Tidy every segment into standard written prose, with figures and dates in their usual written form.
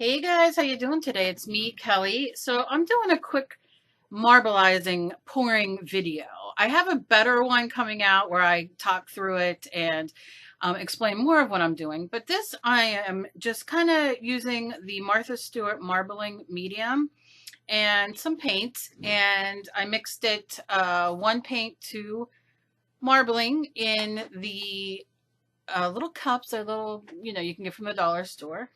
Hey guys, how you doing today? It's me, Kelly. So I'm doing a quick marbleizing pouring video. I have a better one coming out where I talk through it and explain more of what I'm doing. But this I am just kind of using the Martha Stewart marbling medium and some paint, and I mixed it one paint to marbling in the little cups. They're little, you can get from the dollar store,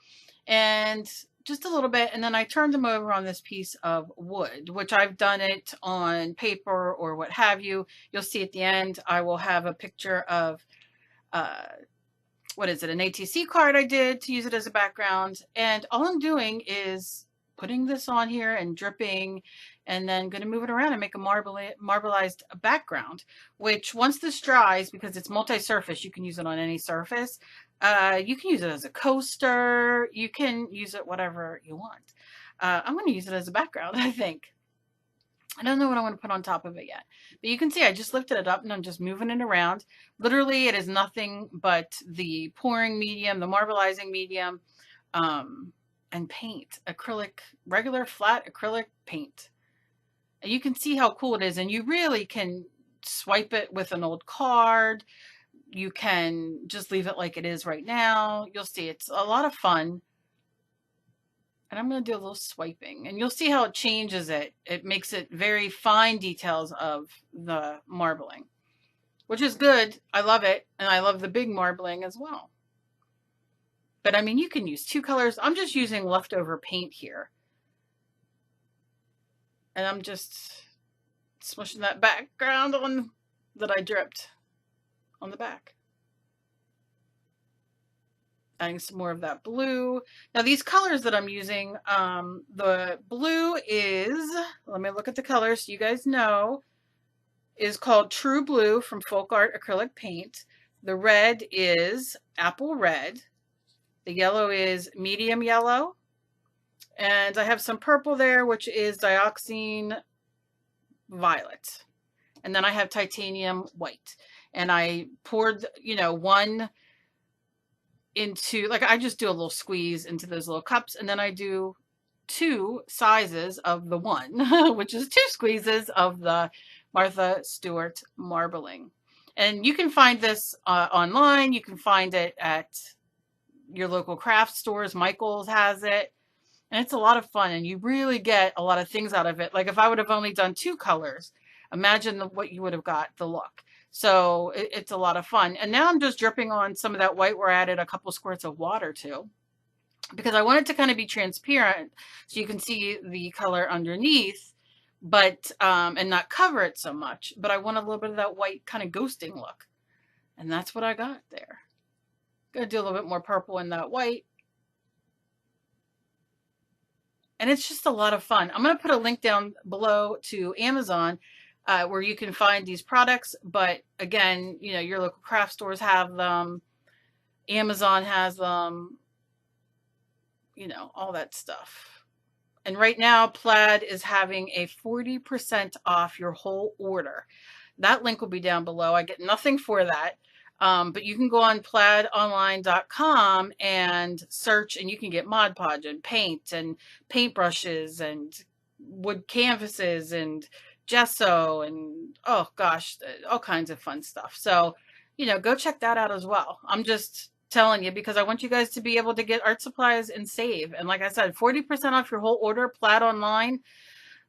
and just a little bit, and then I turned them over on this piece of wood, which I've done it on paper or what have you. You'll see at the end I will have a picture of uh, what is it, an ATC card I did to use it as a background, and all I'm doing is putting this on here and dripping, and then going to move it around and make a marbleized background, which once this dries, because it's multi-surface, you can use it on any surface. You can use it as a coaster. You can use it whatever you want. I'm going to use it as a background, I think. I don't know what I want to put on top of it yet. But you can see I just lifted it up and I'm just moving it around. Literally, it is nothing but the pouring medium, the marbleizing medium, and paint. Acrylic, regular flat acrylic paint. And you can see how cool it is. And you really can swipe it with an old card. You can just leave it like it is right now. You'll see it's a lot of fun. And I'm going to do a little swiping, and you'll see how it changes it. It makes it very fine details of the marbling, which is good. I love it. And I love the big marbling as well. But I mean, you can use two colors. I'm just using leftover paint here. And I'm just smushing that background on that I dripped on the back. Adding some more of that blue. Now these colors that I'm using, the blue is, let me look at the colors so you guys know, is called True Blue from Folk Art Acrylic Paint. The red is Apple Red. The yellow is Medium Yellow. And I have some purple there, which is Dioxine Violet. And then I have Titanium White. And I poured, one into, like, I just do a little squeeze into those little cups, and then I do two sizes of the one, which is two squeezes of the Martha Stewart marbling. And you can find this online. You can find it at your local craft stores. Michael's has it, and it's a lot of fun, and you really get a lot of things out of it. Like if I would have only done two colors, imagine what you would have got, the look. So it's a lot of fun. And now I'm just dripping on some of that white where I added a couple squirts of water to, because I want it to kind of be transparent so you can see the color underneath, but and not cover it so much. But I want a little bit of that white kind of ghosting look. And that's what I got there. Gonna do a little bit more purple in that white. And it's just a lot of fun. I'm going to put a link down below to Amazon where you can find these products. But again, your local craft stores have them. Amazon has them, all that stuff. And right now, Plaid is having a 40% off your whole order. That link will be down below. I get nothing for that. But you can go on plaidonline.com and search, and you can get Mod Podge and paint and paintbrushes and wood canvases and gesso and, oh gosh, all kinds of fun stuff. So, go check that out as well. I'm just telling you because I want you guys to be able to get art supplies and save. And like I said, 40% off your whole order, Plaid Online,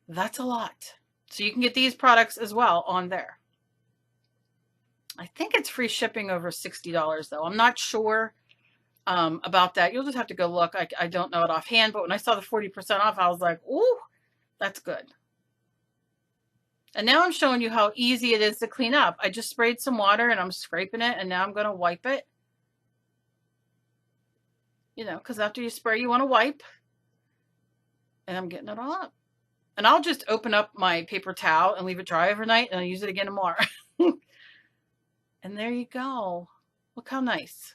that's a lot. So you can get these products as well on there. I think it's free shipping over $60 though. I'm not sure about that. You'll just have to go look. I don't know it offhand, but when I saw the 40% off, I was like, ooh, that's good. And now I'm showing you how easy it is to clean up. I just sprayed some water and I'm scraping it, and now I'm going to wipe it. Because after you spray, you want to wipe. And I'm getting it all up. And I'll just open up my paper towel and leave it dry overnight, and I'll use it again tomorrow. And there you go. Look how nice.